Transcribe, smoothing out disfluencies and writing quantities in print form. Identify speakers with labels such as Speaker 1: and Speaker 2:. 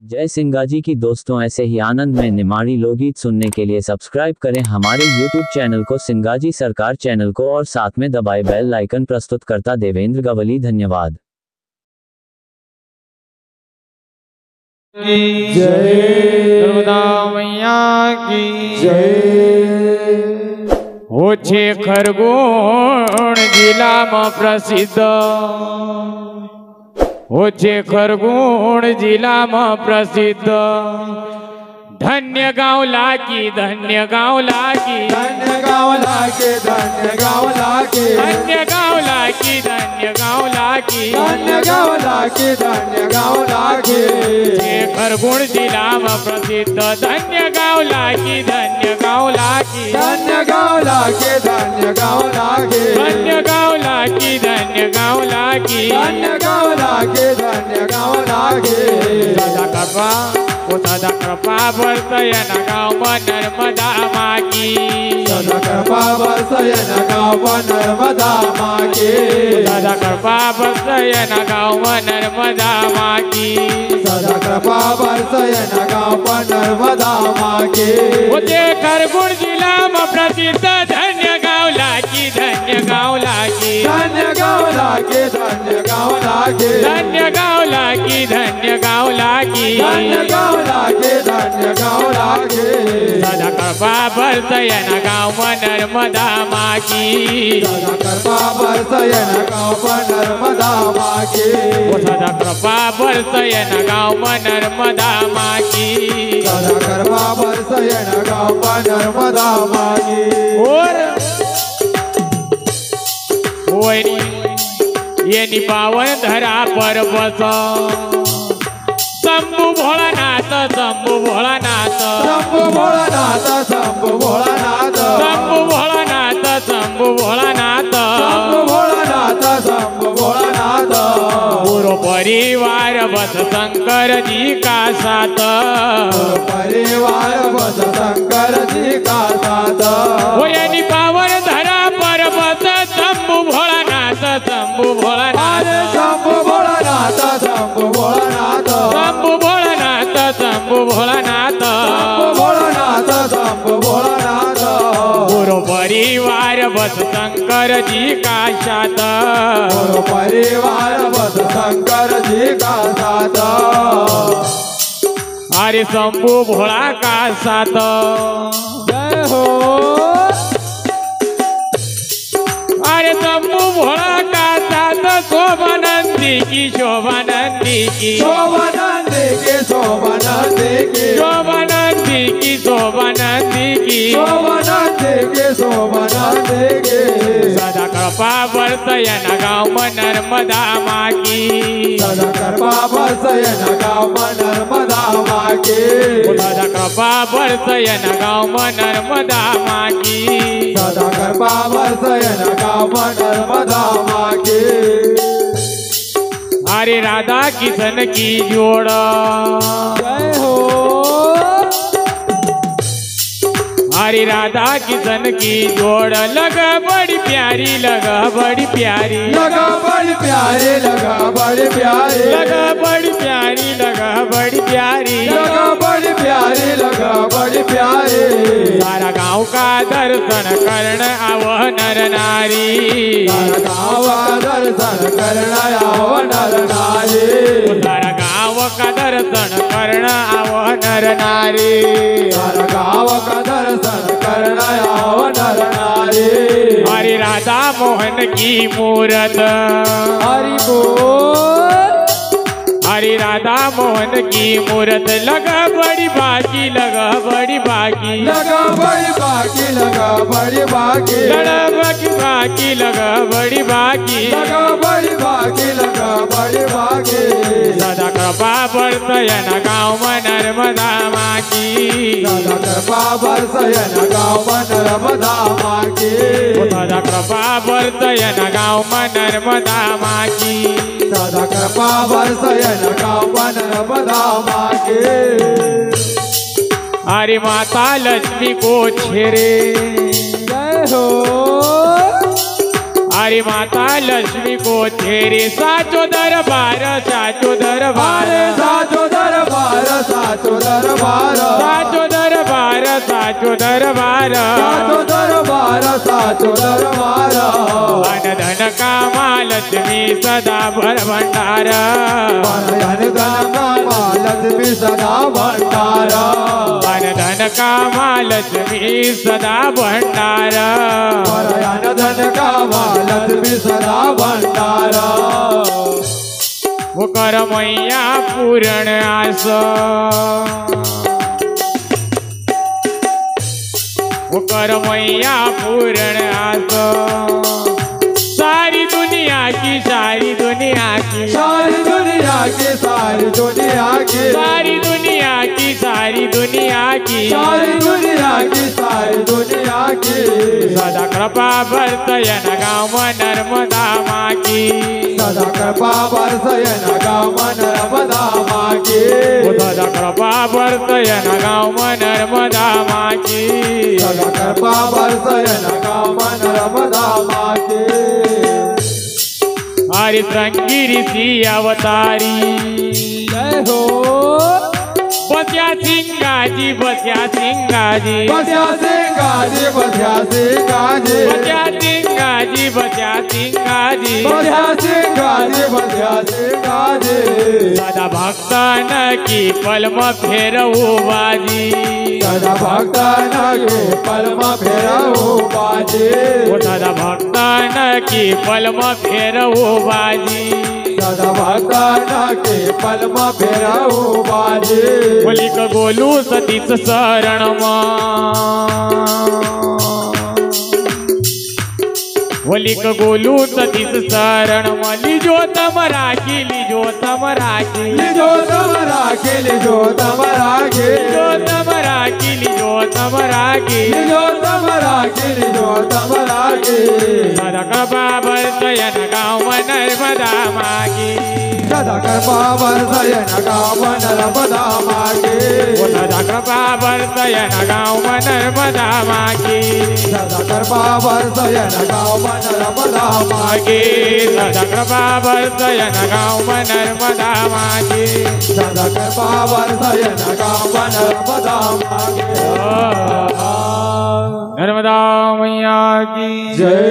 Speaker 1: जय सिंगाजी की दोस्तों, ऐसे ही आनंद में निमाड़ी लोकगीत सुनने के लिए सब्सक्राइब करें हमारे YouTube चैनल को, सिंगाजी सरकार चैनल को, और साथ में दबाए बेल आइकन। प्रस्तुतकर्ता देवेंद्र गवली। धन्यवाद।
Speaker 2: जय नर्मदा मैया की जय। हो छे खरगोण जिल्लाમાં प्रसिद्ध, हो छे खरगोण जिल्लाમાં प्रसिद्ध। धन्य गाँव लागी, धन्य गाँव लागी,
Speaker 3: धन्य गाँव लागे, धन्य गाँव लागे,
Speaker 2: धन्य गाँव लागी, धन्य गाँव लागी,
Speaker 3: धन्य गाँव लागे, धन्य गाँव लागे।
Speaker 2: छे खरगोण जिल्लाમાં प्रसिद्ध। धन्य गाँव लागी, धन्य गाँव लागी,
Speaker 3: धन्य गाँव लागे, धन्य गाँव लागे,
Speaker 2: धन्य गाँव लागी, धन्य गाँव लागी।
Speaker 3: धन्य गाँव लागे, धन्य गाँव लागे।
Speaker 2: सदा कृपा, ओ सदा कृपा बरसयन गाँव नर्मदा मागी,
Speaker 3: सदा कृपा बरसयन गाँव नर्मदा मागे,
Speaker 2: सदा कृपा बरसयन गाँव नर्मदा मागी।
Speaker 3: सदा कृपा बरसयन गाँव नर्मदा मागे।
Speaker 2: होते खरगोण जिल्लाમાં प्रसिद्ध। धन्य गाँव लागी, धन्य गाँव लागी,
Speaker 3: धन्य गाँव लागे, धन्य गाँव लागे,
Speaker 2: धन्य गाँव लागी, धन्य गाँव लागी।
Speaker 3: धन्य गाँव लागे, धन्य गाँव लागे।
Speaker 2: सदा कृपा बरसयन गाँव नर्मदा मागी,
Speaker 3: सदा कृपा बरसयन गाँव नर्मदा मागे,
Speaker 2: सदा कृपा बरसयन गाँव नर्मदा मागी।
Speaker 3: सदा कृपा बरसयन गाँव नर्मदा मागे।
Speaker 2: और येनी पावन धरा पर बस शंभु भोलानाथ, शंभु भोलानाथ,
Speaker 3: शंभु भोलानाथ, शंभु भोलानाथ,
Speaker 2: शंभु भोलानाथ, शंभु भोलानाथ,
Speaker 3: शंभु भोलानाथ, शंभु भोलानाथ।
Speaker 2: पूरो परिवार बस शंकर जी का साथ,
Speaker 3: परिवार बस शंकर जी का साथ।
Speaker 2: वो यानी पावन धरा पर बस शंभु भोलानाथ, शंभु भोलानाथ,
Speaker 3: शंभु भोलानाथ, शंभु भोलानाथ,
Speaker 2: शंभु भोलानाथ, शंभु भोलानाथ,
Speaker 3: शंभु भोलानाथ, शंभु भोलानाथ।
Speaker 2: पूरो परिवार बस शंकर जी का साथ,
Speaker 3: पूरो परिवार बस शंकर जी का साथ।
Speaker 2: अरे शंभु भोला का साथ।
Speaker 3: जय हो।
Speaker 2: अरे शंभु भोला का साथ, शोभानंदी की, शोभानंदी की,
Speaker 3: शोभानंदी के, शोभानंदी के,
Speaker 2: शोभानंदी की, शोभानंदी की।
Speaker 3: शोभानंदी के, शोभानंदी के।
Speaker 2: सदा कृपा बरसयन गाँव नर्मदा मागी,
Speaker 3: सदा कृपा बरसयन गाँव नर्मदा मागे,
Speaker 2: सदा कृपा बरसयन गाँव नर्मदा मागी।
Speaker 3: सदा कृपा बरसयन गाँव नर्मदा मागे।
Speaker 2: हरे राधा किशन की जोड़,
Speaker 3: जय हो।
Speaker 2: हरे राधा किशन की जोड़ लगा बड़ी प्यारी, लगा बड़ी प्यारी,
Speaker 3: लगा बड़ी प्यारे, लगा बड़ी प्यारे,
Speaker 2: लगा बड़ी प्यारी, लगा बड़ी प्यारी,
Speaker 3: लगा बड़ी प्यारे, लगा बड़ी प्यारे।
Speaker 2: सारा गाँव का दर्शन करण आव नर नारी,
Speaker 3: सारा गाँव का दर्शन करना आव नर नारी,
Speaker 2: सारा गाँव का दर्शन करण आव नर नारी।
Speaker 3: सारा गाँव का दर्शन करना आव नर नारी।
Speaker 2: हरे राधा मोहन की मूरत,
Speaker 3: हरि बोल।
Speaker 2: हरे राधा मोहन की मूरत लगा बड़ी बाकी, लगा बड़ी बाकी,
Speaker 3: लगा बड़ी बाकी, लगा बड़ी बाकी,
Speaker 2: लड़ा बाकी बाकी, लगा बड़ी बाकी।
Speaker 3: लगा बड़ी बाकी, लगा बड़ी बाकी।
Speaker 2: सदा कृपा बरसयन गाँव नर्मदा मागी,
Speaker 3: सदा कृपा बरसयन गाँव नर्मदा मागे,
Speaker 2: सदा कृपा बरसयन गाँव नर्मदा मागी।
Speaker 3: सदा कृपा बरसयन गाँव नर्मदा मागे।
Speaker 2: हरे माता लक्ष्मी को छेरे,
Speaker 3: जय हो।
Speaker 2: हरे माता लक्ष्मी को छेरे साचो दरबार, साचो दरबार,
Speaker 3: साचो दरबार, साचो दरबार
Speaker 2: साचो दरबार साचो दरबार
Speaker 3: साचो दरबार साचो दरबार
Speaker 2: अन धन कामा लक्ष्मी सदा भर भंडार
Speaker 3: धन कामा लक्ष्मी सदा भंडार
Speaker 2: अन धन कामा लक्ष्मी सदा भंडार
Speaker 3: धन कामा लक्ष्मी सदा भंडार
Speaker 2: वो कर मैया पूर्ण आस वो कर मैया पूर्ण आस सारी दुनिया की सारी दुनिया की
Speaker 3: सारी दुनिया की सारी दुनिया की
Speaker 2: सारी दुनिया की सारी दुनिया की
Speaker 3: सारी दुनिया की सारी दुनिया की
Speaker 2: सदा कृपा बरसयन गाँव नर्मदा माँ की
Speaker 3: सदा कृपा बरसयन गाँव नर्मदा माँ की
Speaker 2: सदा कृपा बरसयन गाँव नर्मदा माँ की
Speaker 3: सदा कृपा बरसयन गाँव नर्मदा माँ की
Speaker 2: हरि श्रृंगी ऋषि अवतारी
Speaker 3: जय हो
Speaker 2: बस्या सिंगाजी बस्या सिंगाजी
Speaker 3: बस्या सिंगाजी बस्या सिंगाजी
Speaker 2: बस्या सिंगाजी बस्या सिंगाजी
Speaker 3: बस्या सिंगाजी बस्या सिंगाजी
Speaker 2: सदा भक्तन की पलम फेरऊ बाजी
Speaker 3: सदा भक्तन के पलम फेरऊ बाजी
Speaker 2: सदा भक्तन की पलम फेरऊ बाजी
Speaker 3: सदा भक्तन के पलम फेरऊ बाजी
Speaker 2: बोली का गोलू सतीश शरण बोली का गोलू सतीश शरण लीजो तम राखी लीजो तम राखी
Speaker 3: लीजो तम राखी लीजो तम राखी
Speaker 2: लीजो तम राखी लीजो तम राखी
Speaker 3: लीजो तम राखी लीजो तम राखी
Speaker 2: सदा कृपा बरसयन गाँव नर्मदा मागी
Speaker 3: सदा कृपा बरसयन गाँव नर्मदा मागी
Speaker 2: सदा कृपा बरसयन गाँव नर्मदा मागी
Speaker 3: सदा कृपा बरसयन गाँव नर्मदा मागी
Speaker 2: सदा कृपा बरसयन गाँव नर्मदा मागी
Speaker 3: सदा कृपा बरसयन गाँव नर्मदा मागी
Speaker 2: नर्मदा मैया की
Speaker 3: जय।